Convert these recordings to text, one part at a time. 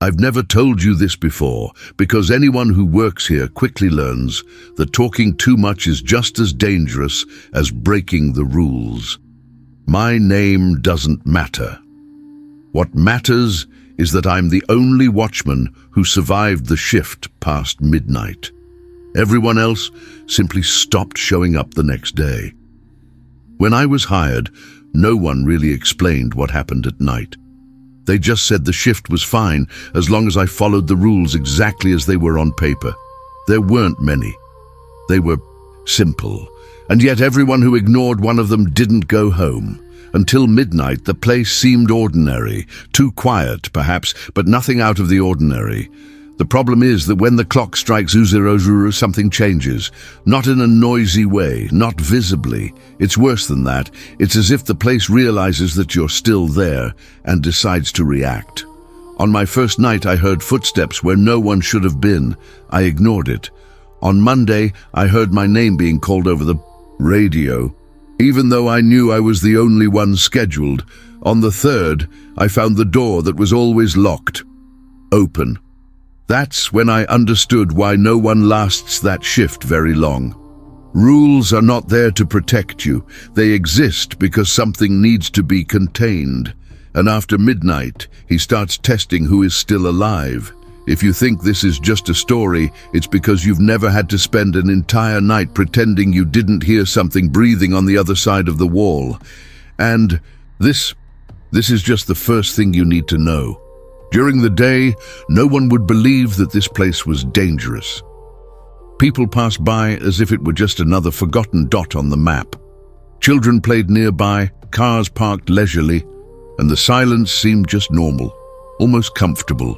I've never told you this before, because anyone who works here quickly learns that talking too much is just as dangerous as breaking the rules. My name doesn't matter. What matters is that I'm the only watchman who survived the shift past midnight. Everyone else simply stopped showing up the next day. When I was hired, no one really explained what happened at night. They just said the shift was fine as long as I followed the rules exactly as they were on paper. There weren't many. They were simple, and yet everyone who ignored one of them didn't go home. Until midnight, the place seemed ordinary, too quiet perhaps, but nothing out of the ordinary. The problem is that when the clock strikes 00, something changes. Not in a noisy way, not visibly. It's worse than that. It's as if the place realizes that you're still there and decides to react. On my first night, I heard footsteps where no one should have been. I ignored it. On Monday, I heard my name being called over the radio, even though I knew I was the only one scheduled. On the third, I found the door that was always locked open. That's when I understood why no one lasts that shift very long. Rules are not there to protect you. They exist because something needs to be contained. And after midnight, he starts testing who is still alive. If you think this is just a story, it's because you've never had to spend an entire night pretending you didn't hear something breathing on the other side of the wall. And this is just the first thing you need to know. During the day, no one would believe that this place was dangerous. People passed by as if it were just another forgotten dot on the map. Children played nearby, cars parked leisurely, and the silence seemed just normal, almost comfortable.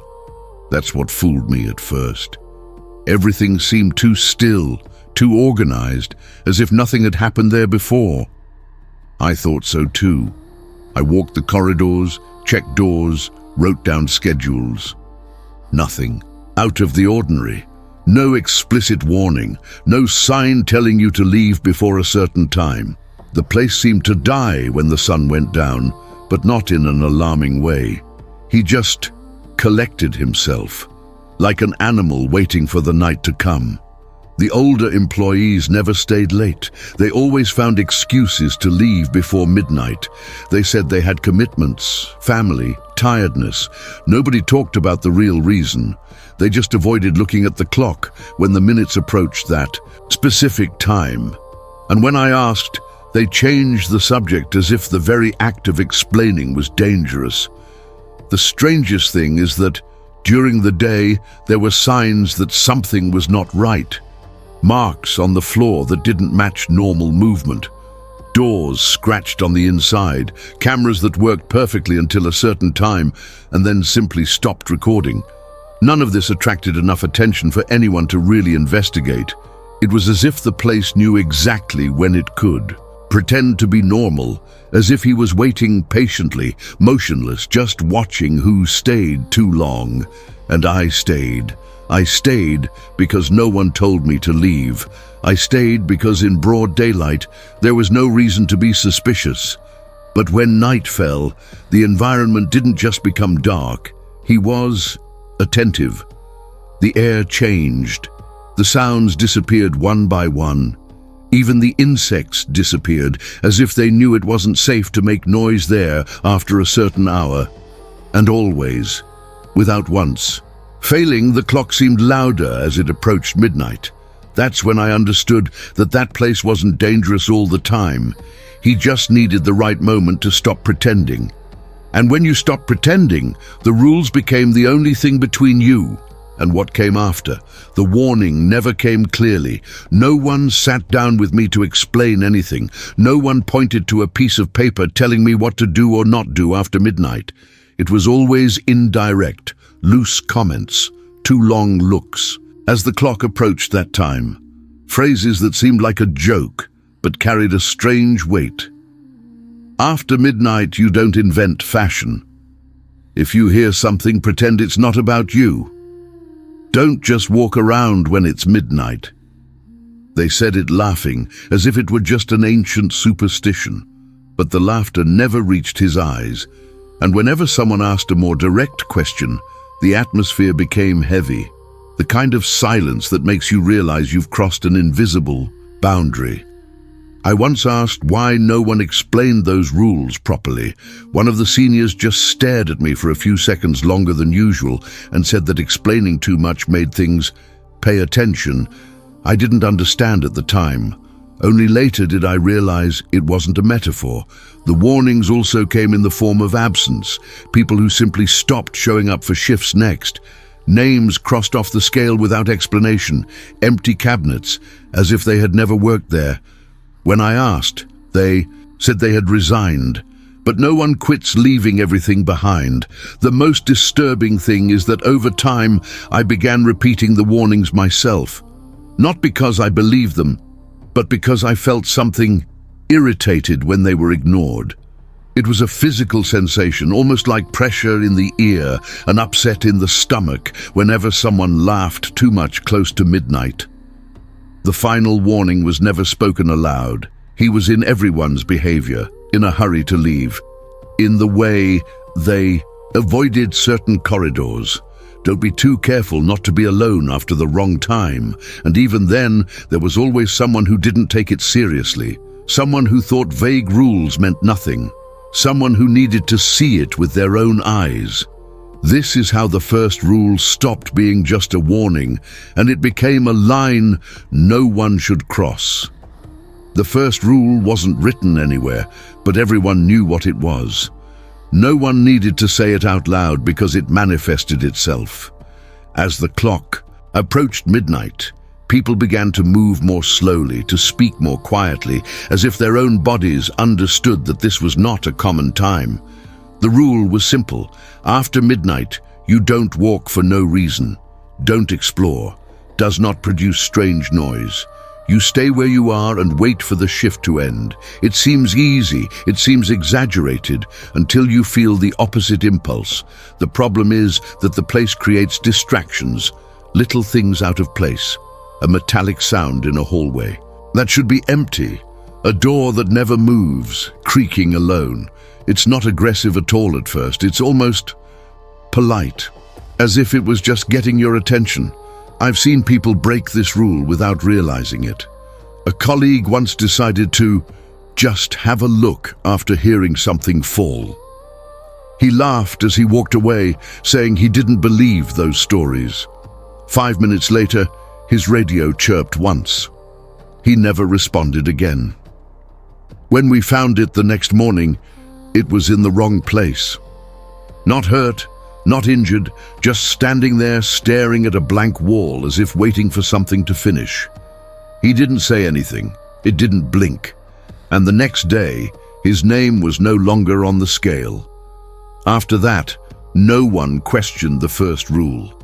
That's what fooled me at first. Everything seemed too still, too organized, as if nothing had happened there before. I thought so too. I walked the corridors, checked doors, wrote down schedules. Nothing out of the ordinary. No explicit warning, no sign telling you to leave before a certain time. The place seemed to die when the sun went down, but not in an alarming way. He just collected himself, like an animal waiting for the night to come. The older employees never stayed late. They always found excuses to leave before midnight. They said they had commitments, family, tiredness. Nobody talked about the real reason. They just avoided looking at the clock when the minutes approached that specific time. And when I asked, they changed the subject as if the very act of explaining was dangerous. The strangest thing is that during the day, there were signs that something was not right. Marks on the floor that didn't match normal movement. Doors scratched on the inside. Cameras that worked perfectly until a certain time and then simply stopped recording. None of this attracted enough attention for anyone to really investigate. It was as if the place knew exactly when it could pretend to be normal, as if he was waiting patiently, motionless, just watching who stayed too long. And I stayed. I stayed because no one told me to leave. I stayed because in broad daylight, there was no reason to be suspicious. But when night fell, the environment didn't just become dark. He was attentive. The air changed. The sounds disappeared one by one. Even the insects disappeared, as if they knew it wasn't safe to make noise there after a certain hour. And always, without once failing, the clock seemed louder as it approached midnight. That's when I understood that that place wasn't dangerous all the time. He just needed the right moment to stop pretending. And when you stopped pretending, the rules became the only thing between you and what came after. The warning never came clearly. No one sat down with me to explain anything. No one pointed to a piece of paper telling me what to do or not do after midnight. It was always indirect, loose comments, too long looks. As the clock approached that time, phrases that seemed like a joke, but carried a strange weight. After midnight, you don't invent fashion. If you hear something, pretend it's not about you. Don't just walk around when it's midnight. They said it laughing, as if it were just an ancient superstition. But the laughter never reached his eyes, and whenever someone asked a more direct question, The atmosphere became heavy, the kind of silence that makes you realize you've crossed an invisible boundary. I once asked why no one explained those rules properly. One of the seniors just stared at me for a few seconds longer than usual and said that explaining too much made things pay attention. I didn't understand at the time. Only later did I realize it wasn't a metaphor. The warnings also came in the form of absence, people who simply stopped showing up for shifts next. Names crossed off the scale without explanation, empty cabinets, as if they had never worked there. When I asked, they said they had resigned. But no one quits leaving everything behind. The most disturbing thing is that over time, I began repeating the warnings myself. Not because I believed them, but because I felt something irritated when they were ignored. It was a physical sensation, almost like pressure in the ear, an upset in the stomach whenever someone laughed too much close to midnight. The final warning was never spoken aloud. He was in everyone's behavior, in a hurry to leave, in the way they avoided certain corridors. Don't be too careful not to be alone after the wrong time. And even then, there was always someone who didn't take it seriously, someone who thought vague rules meant nothing, someone who needed to see it with their own eyes. This is how the first rule stopped being just a warning, and it became a line no one should cross. The first rule wasn't written anywhere, but everyone knew what it was. No one needed to say it out loud because it manifested itself. As the clock approached midnight, people began to move more slowly, to speak more quietly, as if their own bodies understood that this was not a common time. The rule was simple. After midnight, you don't walk for no reason, don't explore, does not produce strange noise. You stay where you are and wait for the shift to end. It seems easy, it seems exaggerated, until you feel the opposite impulse. The problem is that the place creates distractions, little things out of place, a metallic sound in a hallway that should be empty, a door that never moves, creaking alone. It's not aggressive at all at first, it's almost polite, as if it was just getting your attention. I've seen people break this rule without realizing it. A colleague once decided to just have a look after hearing something fall. He laughed as he walked away, saying he didn't believe those stories. 5 minutes later, his radio chirped once. He never responded again. When we found it the next morning, it was in the wrong place. Not hurt, not injured, just standing there staring at a blank wall as if waiting for something to finish. He didn't say anything, it didn't blink, and the next day, his name was no longer on the scale. After that, no one questioned the first rule.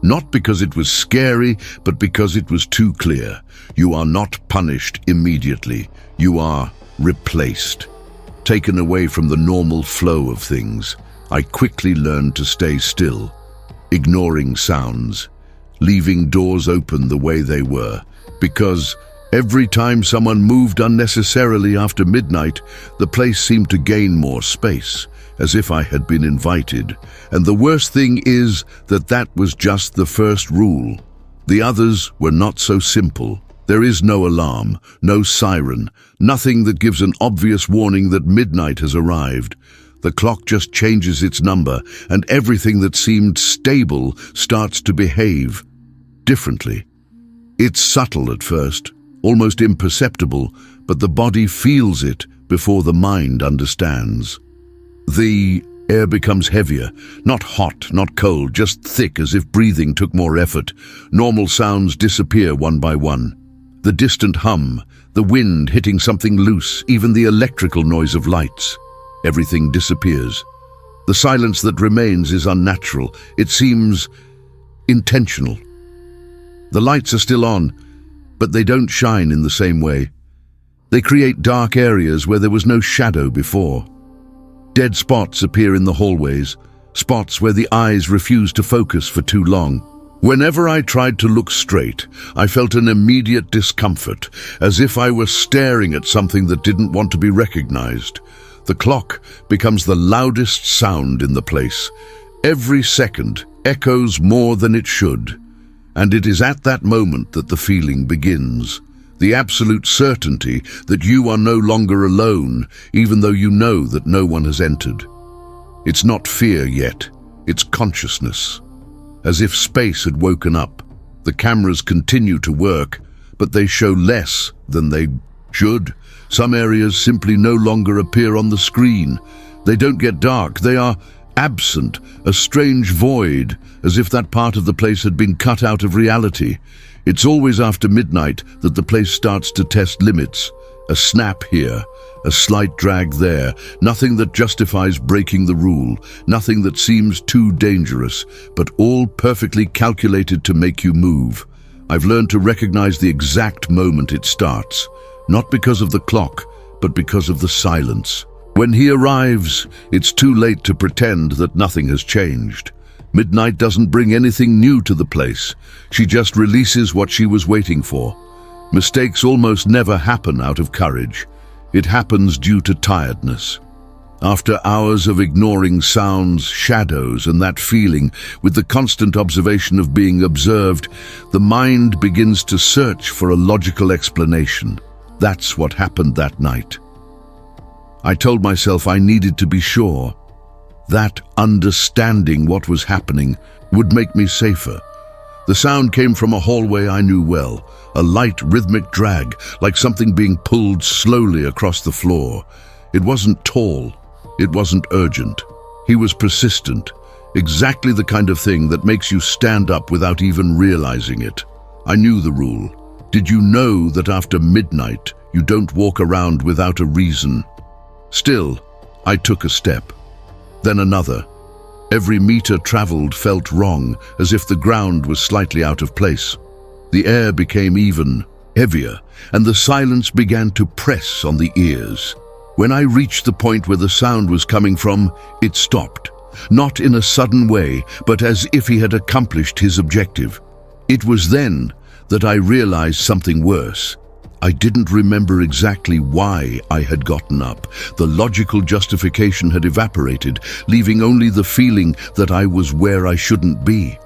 Not because it was scary, but because it was too clear. You are not punished immediately, you are replaced. Taken away from the normal flow of things, I quickly learned to stay still, ignoring sounds, leaving doors open the way they were, because every time someone moved unnecessarily after midnight, the place seemed to gain more space, as if I had been invited. And the worst thing is that that was just the first rule. The others were not so simple. There is no alarm, no siren, nothing that gives an obvious warning that midnight has arrived. The clock just changes its number, and everything that seemed stable starts to behave differently. It's subtle at first, almost imperceptible, but the body feels it before the mind understands. The air becomes heavier, not hot, not cold, just thick as if breathing took more effort. Normal sounds disappear one by one. The distant hum, the wind hitting something loose, even the electrical noise of lights. Everything disappears. The silence that remains is unnatural. It seems intentional. The lights are still on, but they don't shine in the same way. They create dark areas where there was no shadow before. Dead spots appear in the hallways, spots where the eyes refuse to focus for too long. Whenever I tried to look straight, I felt an immediate discomfort, as if I were staring at something that didn't want to be recognized. The clock becomes the loudest sound in the place. Every second echoes more than it should. And it is at that moment that the feeling begins. The absolute certainty that you are no longer alone, even though you know that no one has entered. It's not fear yet, it's consciousness. As if space had woken up. The cameras continue to work, but they show less than they should. Some areas simply no longer appear on the screen. They don't get dark, they are absent, a strange void, as if that part of the place had been cut out of reality. It's always after midnight that the place starts to test limits. A snap here, a slight drag there, nothing that justifies breaking the rule, nothing that seems too dangerous, but all perfectly calculated to make you move. I've learned to recognize the exact moment it starts, not because of the clock, but because of the silence. When he arrives, it's too late to pretend that nothing has changed. Midnight doesn't bring anything new to the place. She just releases what she was waiting for. Mistakes almost never happen out of courage. It happens due to tiredness. After hours of ignoring sounds, shadows, and that feeling, with the constant observation of being observed, the mind begins to search for a logical explanation. That's what happened that night. I told myself I needed to be sure. That understanding what was happening would make me safer. The sound came from a hallway I knew well, a light rhythmic drag, like something being pulled slowly across the floor. It wasn't tall, it wasn't urgent. He was persistent, exactly the kind of thing that makes you stand up without even realizing it. I knew the rule. Did you know that after midnight you don't walk around without a reason? Still, I took a step. Then another. Every meter traveled felt wrong, as if the ground was slightly out of place. The air became even heavier, and the silence began to press on the ears. When I reached the point where the sound was coming from, it stopped. Not in a sudden way, but as if he had accomplished his objective. It was then that I realized something worse. I didn't remember exactly why I had gotten up. The logical justification had evaporated, leaving only the feeling that I was where I shouldn't be.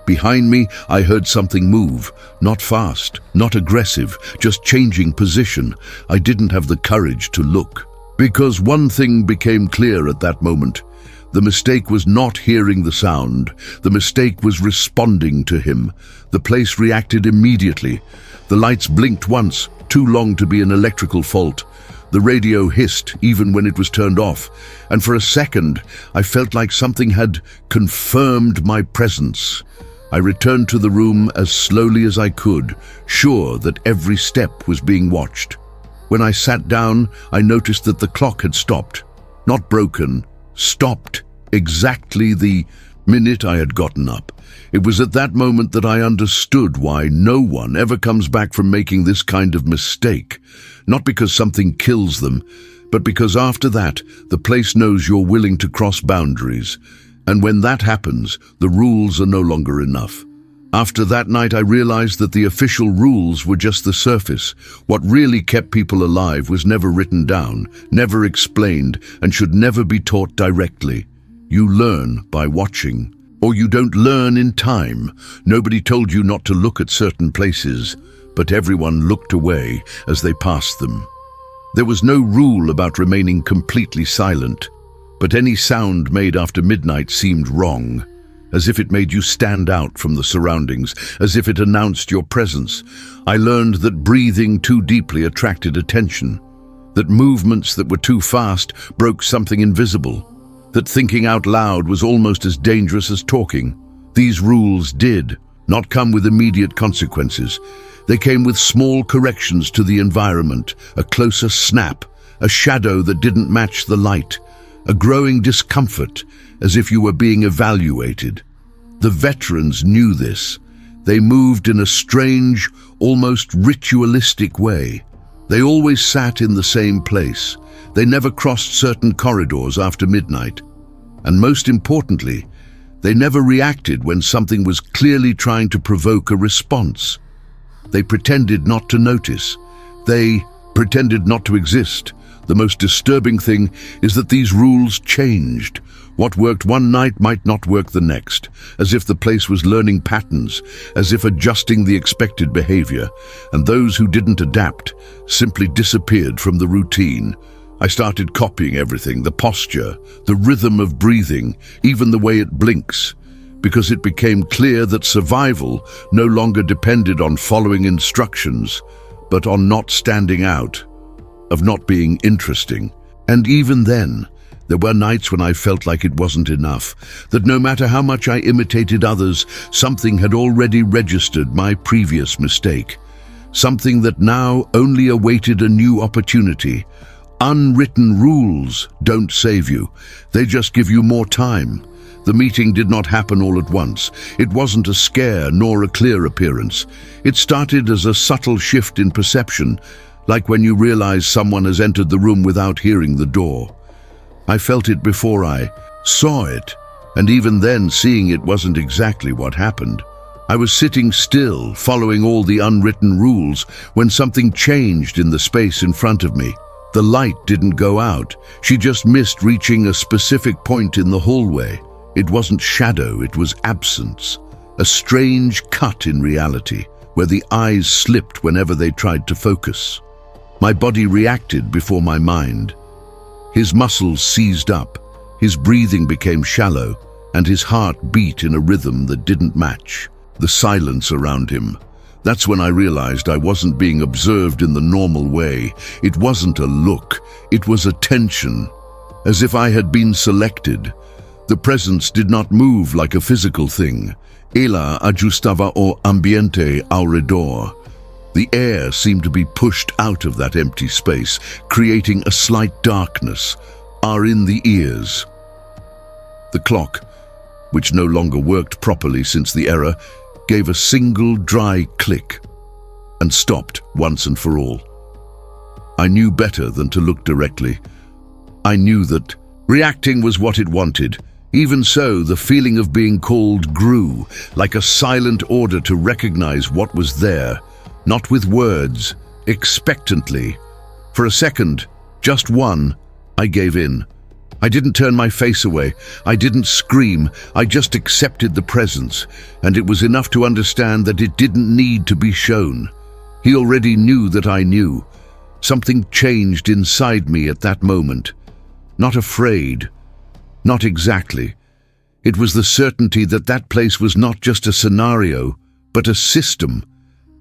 Behind me, I heard something move. Not fast, not aggressive, just changing position. I didn't have the courage to look. Because one thing became clear at that moment. The mistake was not hearing the sound. The mistake was responding to him. The place reacted immediately. The lights blinked once, too long to be an electrical fault. The radio hissed even when it was turned off, and for a second I felt like something had confirmed my presence. I returned to the room as slowly as I could, sure that every step was being watched. When I sat down, I noticed that the clock had stopped. Not broken, stopped exactly the minute I had gotten up. It was at that moment that I understood why no one ever comes back from making this kind of mistake. Not because something kills them, but because after that, the place knows you're willing to cross boundaries. And when that happens, the rules are no longer enough. After that night, I realized that the official rules were just the surface. What really kept people alive was never written down, never explained, and should never be taught directly. You learn by watching. Or you don't learn in time. Nobody told you not to look at certain places, but everyone looked away as they passed them. There was no rule about remaining completely silent, but any sound made after midnight seemed wrong, as if it made you stand out from the surroundings, as if it announced your presence. I learned that breathing too deeply attracted attention, that movements that were too fast broke something invisible, that thinking out loud was almost as dangerous as talking. These rules did not come with immediate consequences. They came with small corrections to the environment, a closer snap, a shadow that didn't match the light, a growing discomfort, as if you were being evaluated. The veterans knew this. They moved in a strange, almost ritualistic way. They always sat in the same place. They never crossed certain corridors after midnight. And most importantly, they never reacted when something was clearly trying to provoke a response. They pretended not to notice. They pretended not to exist. The most disturbing thing is that these rules changed. What worked one night might not work the next, as if the place was learning patterns, as if adjusting the expected behavior, and those who didn't adapt simply disappeared from the routine. I started copying everything, the posture, the rhythm of breathing, even the way it blinks, because it became clear that survival no longer depended on following instructions, but on not standing out, of not being interesting. And even then, there were nights when I felt like it wasn't enough, that no matter how much I imitated others, something had already registered my previous mistake. Something that now only awaited a new opportunity. Unwritten rules don't save you. They just give you more time. The meeting did not happen all at once. It wasn't a scare nor a clear appearance. It started as a subtle shift in perception, like when you realize someone has entered the room without hearing the door. I felt it before I saw it, and even then seeing it wasn't exactly what happened. I was sitting still, following all the unwritten rules, when something changed in the space in front of me. The light didn't go out. She just missed reaching a specific point in the hallway. It wasn't shadow, it was absence. A strange cut in reality, where the eyes slipped whenever they tried to focus. My body reacted before my mind. His muscles seized up, his breathing became shallow, and his heart beat in a rhythm that didn't match the silence around him. That's when I realized I wasn't being observed in the normal way. It wasn't a look, it was attention, as if I had been selected. The presence did not move like a physical thing. Ella ajustaba o ambiente alrededor. The air seemed to be pushed out of that empty space, creating a slight darkness, in the ears. The clock, which no longer worked properly since the error, gave a single dry click and stopped once and for all. I knew better than to look directly. I knew that reacting was what it wanted. Even so, the feeling of being called grew, like a silent order to recognize what was there. Not with words, expectantly. For a second, just one, I gave in. I didn't turn my face away. I didn't scream. I just accepted the presence, and it was enough to understand that it didn't need to be shown. He already knew that I knew. Something changed inside me at that moment. Not afraid. Not exactly. It was the certainty that that place was not just a scenario, but a system,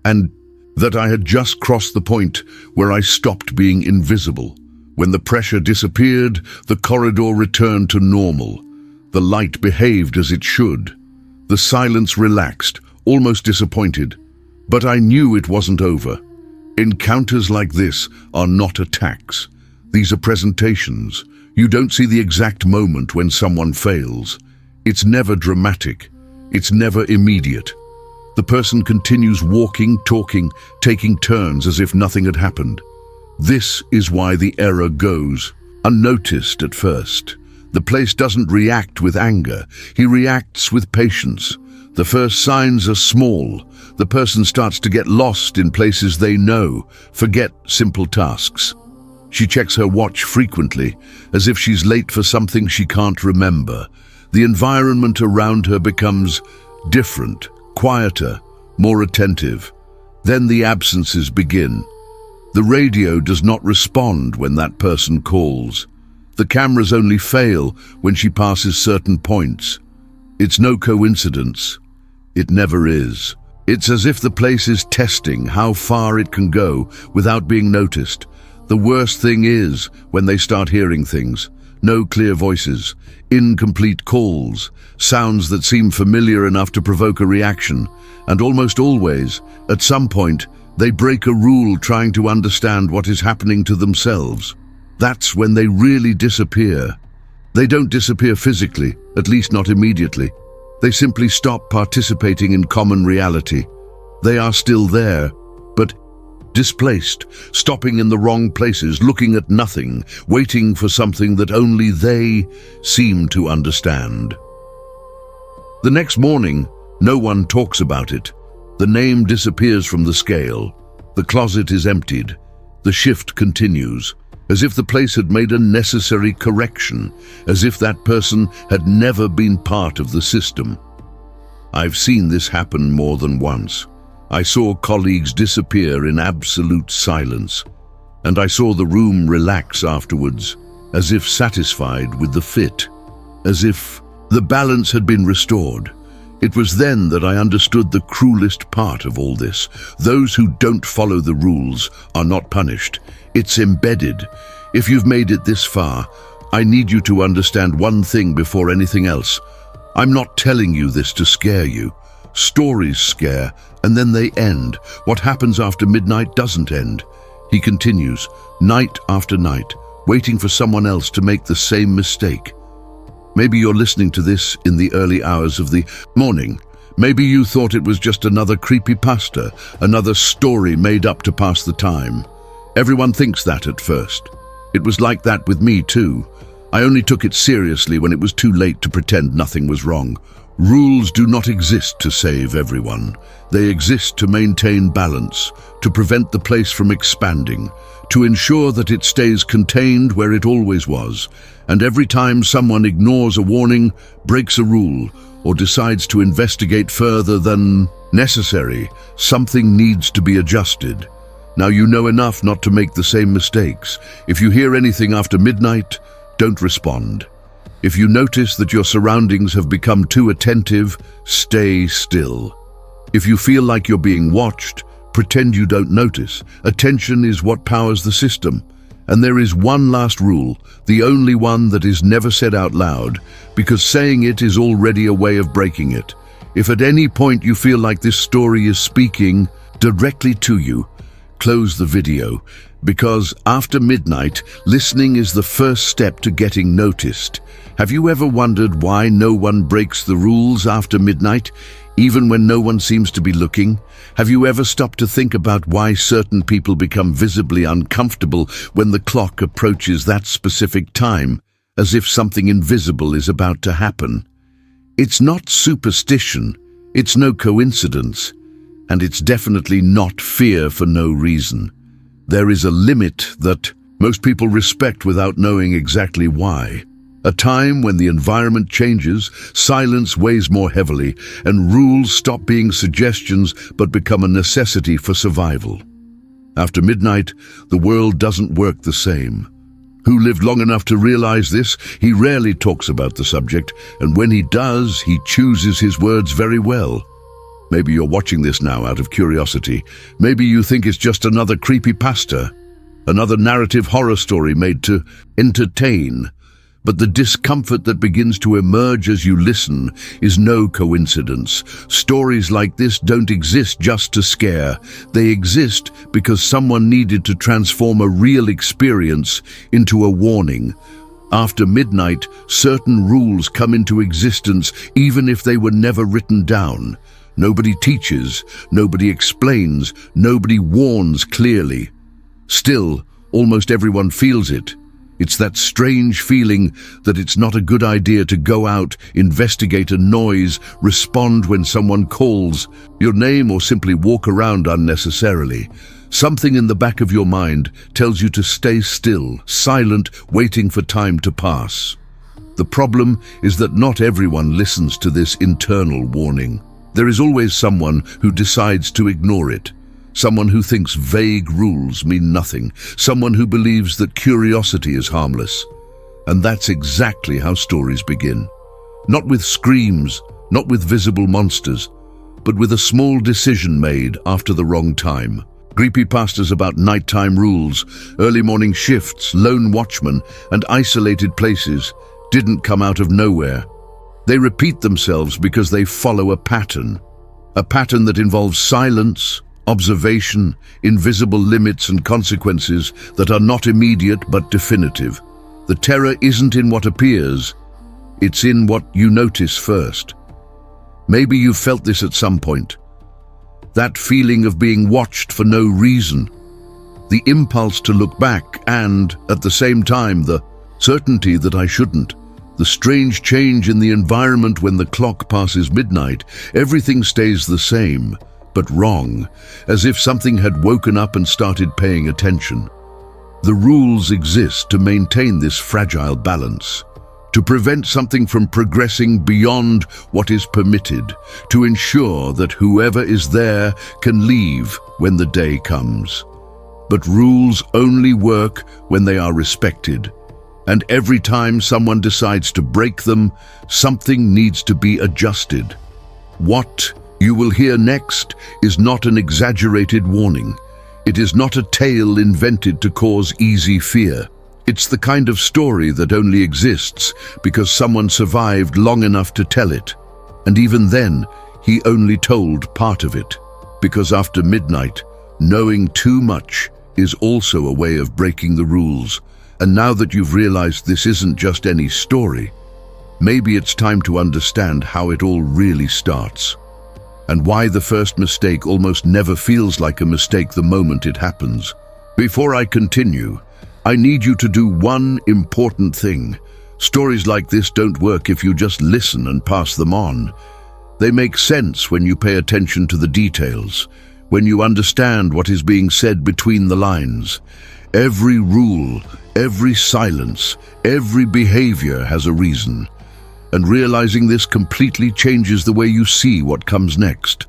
and that I had just crossed the point where I stopped being invisible. When the pressure disappeared, the corridor returned to normal. The light behaved as it should. The silence relaxed, almost disappointed. But I knew it wasn't over. Encounters like this are not attacks. These are presentations. You don't see the exact moment when someone fails. It's never dramatic. It's never immediate. The person continues walking, talking, taking turns as if nothing had happened. This is why the error goes unnoticed at first. The place doesn't react with anger. He reacts with patience. The first signs are small. The person starts to get lost in places they know, forget simple tasks. She checks her watch frequently, as if she's late for something she can't remember. The environment around her becomes different, quieter, more attentive. Then the absences begin. The radio does not respond when that person calls. The cameras only fail when she passes certain points. It's no coincidence. It never is. It's as if the place is testing how far it can go without being noticed. The worst thing is when they start hearing things. No clear voices, incomplete calls, sounds that seem familiar enough to provoke a reaction, and almost always, at some point, they break a rule trying to understand what is happening to themselves. That's when they really disappear. They don't disappear physically, at least not immediately. They simply stop participating in common reality. They are still there, but displaced, stopping in the wrong places, looking at nothing, waiting for something that only they seem to understand. The next morning, no one talks about it. The name disappears from the scale. The closet is emptied. The shift continues. as if the place had made a necessary correction, as if that person had never been part of the system. I've seen this happen more than once. I saw colleagues disappear in absolute silence, and I saw the room relax afterwards, as if satisfied with the fit, as if the balance had been restored. It was then that I understood the cruelest part of all this. Those who don't follow the rules are not punished. It's embedded. If you've made it this far, I need you to understand one thing before anything else. I'm not telling you this to scare you. Stories scare, and then they end. What happens after midnight doesn't end. He continues, night after night, waiting for someone else to make the same mistake. Maybe you're listening to this in the early hours of the morning. Maybe you thought it was just another creepypasta, another story made up to pass the time. Everyone thinks that at first. It was like that with me too. I only took it seriously when it was too late to pretend nothing was wrong. Rules do not exist to save everyone. They exist to maintain balance, to prevent the place from expanding, to ensure that it stays contained where it always was. And every time someone ignores a warning, breaks a rule, or decides to investigate further than necessary, something needs to be adjusted. Now you know enough not to make the same mistakes. If you hear anything after midnight, don't respond. If you notice that your surroundings have become too attentive, stay still. If you feel like you're being watched, pretend you don't notice. Attention is what powers the system. And there is one last rule, the only one that is never said out loud, because saying it is already a way of breaking it. If at any point you feel like this story is speaking directly to you, close the video, because after midnight, listening is the first step to getting noticed. Have you ever wondered why no one breaks the rules after midnight, even when no one seems to be looking? Have you ever stopped to think about why certain people become visibly uncomfortable when the clock approaches that specific time, as if something invisible is about to happen? It's not superstition, it's no coincidence, and it's definitely not fear for no reason. There is a limit that most people respect without knowing exactly why. A time when the environment changes, silence weighs more heavily, and rules stop being suggestions but become a necessity for survival. After midnight, the world doesn't work the same. Who lived long enough to realize this? He rarely talks about the subject, and when he does, he chooses his words very well. Maybe you're watching this now out of curiosity. Maybe you think it's just another creepypasta, another narrative horror story made to entertain. But the discomfort that begins to emerge as you listen is no coincidence. Stories like this don't exist just to scare. They exist because someone needed to transform a real experience into a warning. After midnight, certain rules come into existence even if they were never written down. Nobody teaches, nobody explains, nobody warns clearly. Still, almost everyone feels it. It's that strange feeling that it's not a good idea to go out, investigate a noise, respond when someone calls your name, or simply walk around unnecessarily. Something in the back of your mind tells you to stay still, silent, waiting for time to pass. The problem is that not everyone listens to this internal warning. There is always someone who decides to ignore it. Someone who thinks vague rules mean nothing. Someone who believes that curiosity is harmless. And that's exactly how stories begin. Not with screams, not with visible monsters, but with a small decision made after the wrong time. Creepypastas about nighttime rules, early morning shifts, lone watchmen, and isolated places didn't come out of nowhere. They repeat themselves because they follow a pattern that involves silence, observation, invisible limits and consequences that are not immediate but definitive. The terror isn't in what appears, it's in what you notice first. Maybe you've felt this at some point. That feeling of being watched for no reason. The impulse to look back and, at the same time, the certainty that I shouldn't. The strange change in the environment when the clock passes midnight. Everything stays the same, but wrong, as if something had woken up and started paying attention. The rules exist to maintain this fragile balance, to prevent something from progressing beyond what is permitted, to ensure that whoever is there can leave when the day comes. But rules only work when they are respected, and every time someone decides to break them, something needs to be adjusted. What you will hear next is not an exaggerated warning. It is not a tale invented to cause easy fear. It's the kind of story that only exists because someone survived long enough to tell it. And even then, he only told part of it. Because after midnight, knowing too much is also a way of breaking the rules. And now that you've realized this isn't just any story, maybe it's time to understand how it all really starts, and why the first mistake almost never feels like a mistake the moment it happens. Before I continue, I need you to do one important thing. Stories like this don't work if you just listen and pass them on. They make sense when you pay attention to the details, when you understand what is being said between the lines. Every rule, every silence, every behavior has a reason. And realizing this completely changes the way you see what comes next.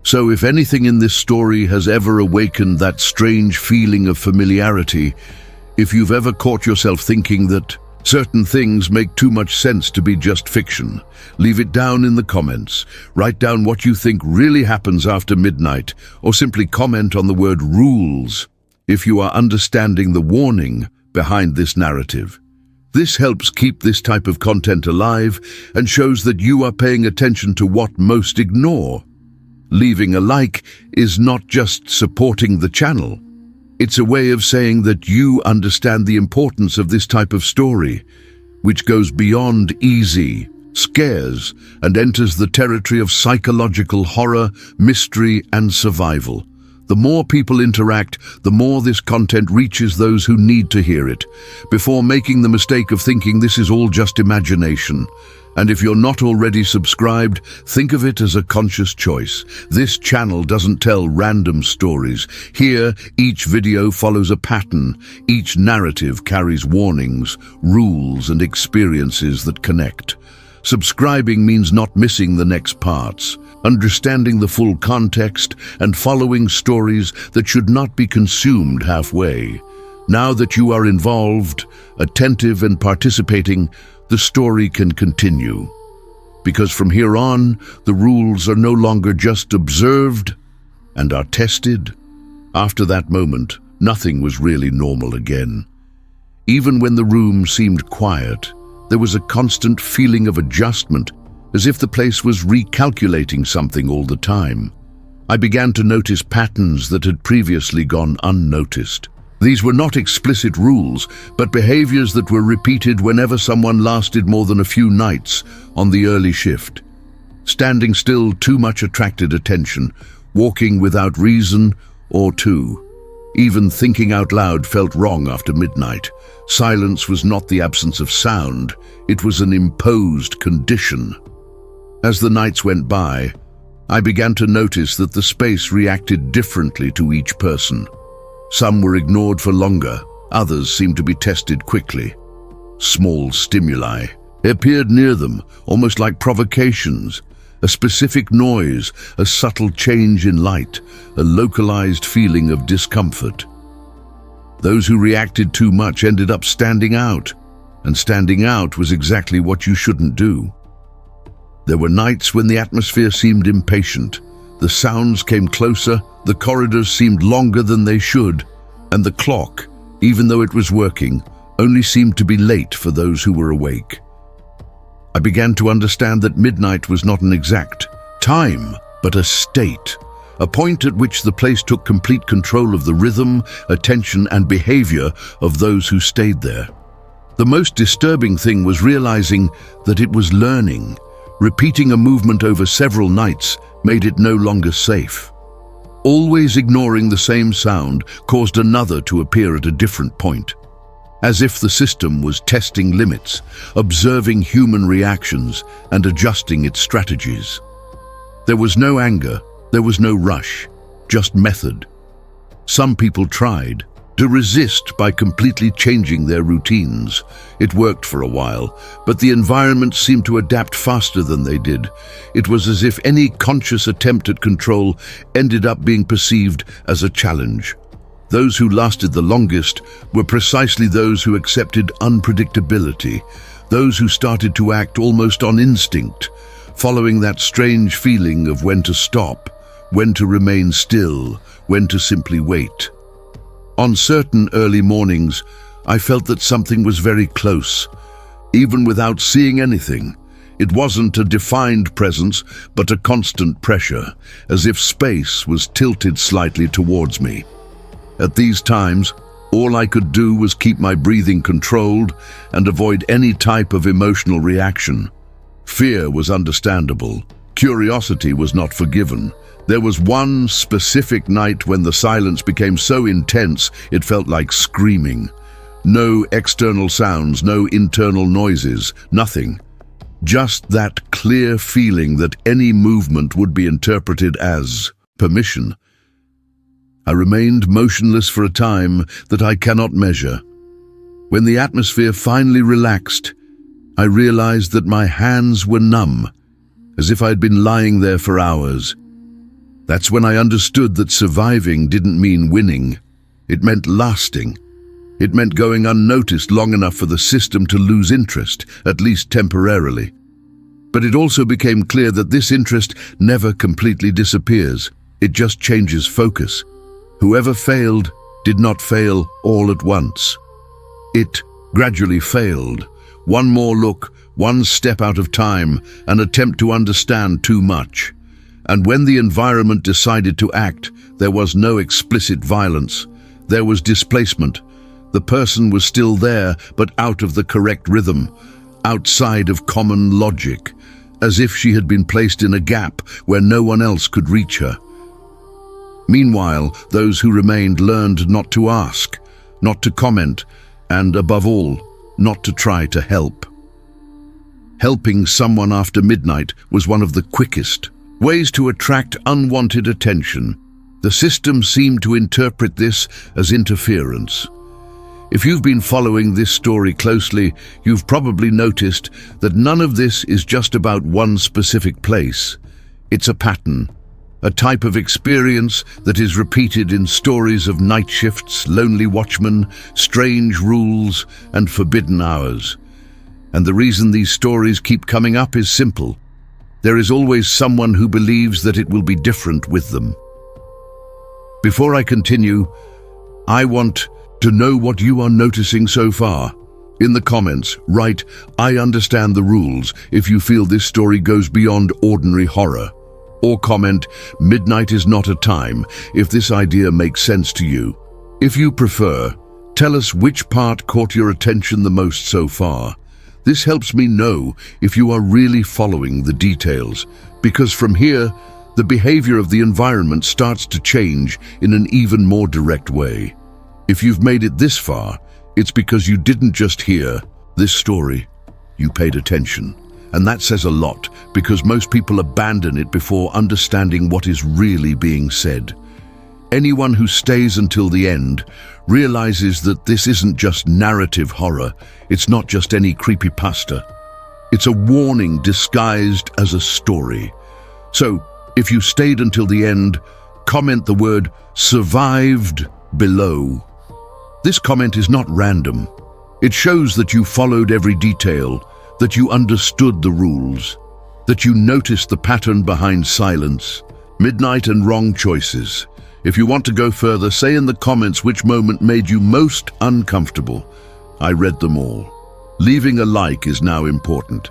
So if anything in this story has ever awakened that strange feeling of familiarity, if you've ever caught yourself thinking that certain things make too much sense to be just fiction, leave it down in the comments. Write down what you think really happens after midnight, or simply comment on the word rules if you are understanding the warning behind this narrative. This helps keep this type of content alive and shows that you are paying attention to what most ignore. Leaving a like is not just supporting the channel. It's a way of saying that you understand the importance of this type of story, which goes beyond easy, scares, and enters the territory of psychological horror, mystery, and survival. The more people interact, the more this content reaches those who need to hear it, before making the mistake of thinking this is all just imagination. And if you're not already subscribed, think of it as a conscious choice. This channel doesn't tell random stories. Here, each video follows a pattern. Each narrative carries warnings, rules, and experiences that connect. Subscribing means not missing the next parts, understanding the full context, and following stories that should not be consumed halfway. Now that you are involved, attentive, and participating, the story can continue. Because from here on, the rules are no longer just observed and are tested. After that moment, nothing was really normal again. Even when the room seemed quiet, there was a constant feeling of adjustment, as if the place was recalculating something all the time. I began to notice patterns that had previously gone unnoticed. These were not explicit rules, but behaviors that were repeated whenever someone lasted more than a few nights on the early shift. Standing still too much attracted attention, walking without reason or two. Even thinking out loud felt wrong after midnight. Silence was not the absence of sound, it was an imposed condition. As the nights went by, I began to notice that the space reacted differently to each person. Some were ignored for longer, others seemed to be tested quickly. Small stimuli appeared near them, almost like provocations. A specific noise, a subtle change in light, a localized feeling of discomfort. Those who reacted too much ended up standing out, and standing out was exactly what you shouldn't do. There were nights when the atmosphere seemed impatient. The sounds came closer, the corridors seemed longer than they should, and the clock, even though it was working, only seemed to be late for those who were awake. I began to understand that midnight was not an exact time, but a state, a point at which the place took complete control of the rhythm, attention, and behavior of those who stayed there. The most disturbing thing was realizing that it was learning. Repeating a movement over several nights made it no longer safe. Always ignoring the same sound caused another to appear at a different point, as if the system was testing limits, observing human reactions, and adjusting its strategies. There was no anger, there was no rush, just method. Some people tried, to resist by completely changing their routines. It worked for a while, but the environment seemed to adapt faster than they did. It was as if any conscious attempt at control ended up being perceived as a challenge. Those who lasted the longest were precisely those who accepted unpredictability, those who started to act almost on instinct, following that strange feeling of when to stop, when to remain still, when to simply wait. On certain early mornings, I felt that something was very close, even without seeing anything. It wasn't a defined presence, but a constant pressure, as if space was tilted slightly towards me. At these times, all I could do was keep my breathing controlled and avoid any type of emotional reaction. Fear was understandable. Curiosity was not forgiven. There was one specific night when the silence became so intense it felt like screaming. No external sounds, no internal noises, nothing. Just that clear feeling that any movement would be interpreted as permission. I remained motionless for a time that I cannot measure. When the atmosphere finally relaxed, I realized that my hands were numb, as if I had been lying there for hours. That's when I understood that surviving didn't mean winning. It meant lasting. It meant going unnoticed long enough for the system to lose interest, at least temporarily. But it also became clear that this interest never completely disappears. It just changes focus. Whoever failed did not fail all at once. It gradually failed. One more look, one step out of time, an attempt to understand too much. And when the environment decided to act, there was no explicit violence. There was displacement. The person was still there, but out of the correct rhythm, outside of common logic, as if she had been placed in a gap where no one else could reach her. Meanwhile, those who remained learned not to ask, not to comment, and above all, not to try to help. Helping someone after midnight was one of the quickest ways to attract unwanted attention. The system seemed to interpret this as interference. If you've been following this story closely, you've probably noticed that none of this is just about one specific place. It's a pattern, a type of experience that is repeated in stories of night shifts, lonely watchmen, strange rules, and forbidden hours. And the reason these stories keep coming up is simple. There is always someone who believes that it will be different with them. Before I continue, I want to know what you are noticing so far. In the comments, write, "I understand the rules," if you feel this story goes beyond ordinary horror. Or comment, "Midnight is not a time," if this idea makes sense to you. If you prefer, tell us which part caught your attention the most so far. This helps me know if you are really following the details, because from here, the behavior of the environment starts to change in an even more direct way. If you've made it this far, it's because you didn't just hear this story, you paid attention. And that says a lot, because most people abandon it before understanding what is really being said. Anyone who stays until the end realizes that this isn't just narrative horror. It's not just any creepypasta. It's a warning disguised as a story. So, if you stayed until the end, comment the word "survived" below. This comment is not random. It shows that you followed every detail, that you understood the rules, that you noticed the pattern behind silence, midnight, and wrong choices. If you want to go further, say in the comments which moment made you most uncomfortable. I read them all. Leaving a like is now important,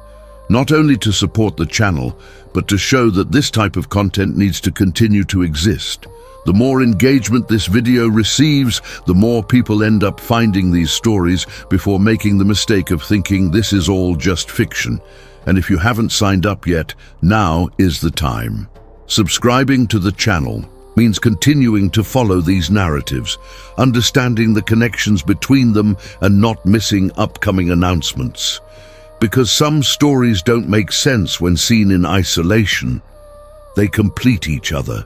not only to support the channel, but to show that this type of content needs to continue to exist. The more engagement this video receives, the more people end up finding these stories before making the mistake of thinking this is all just fiction. And if you haven't signed up yet, now is the time. Subscribing to the channel means continuing to follow these narratives, understanding the connections between them, and not missing upcoming announcements. Because some stories don't make sense when seen in isolation. They complete each other.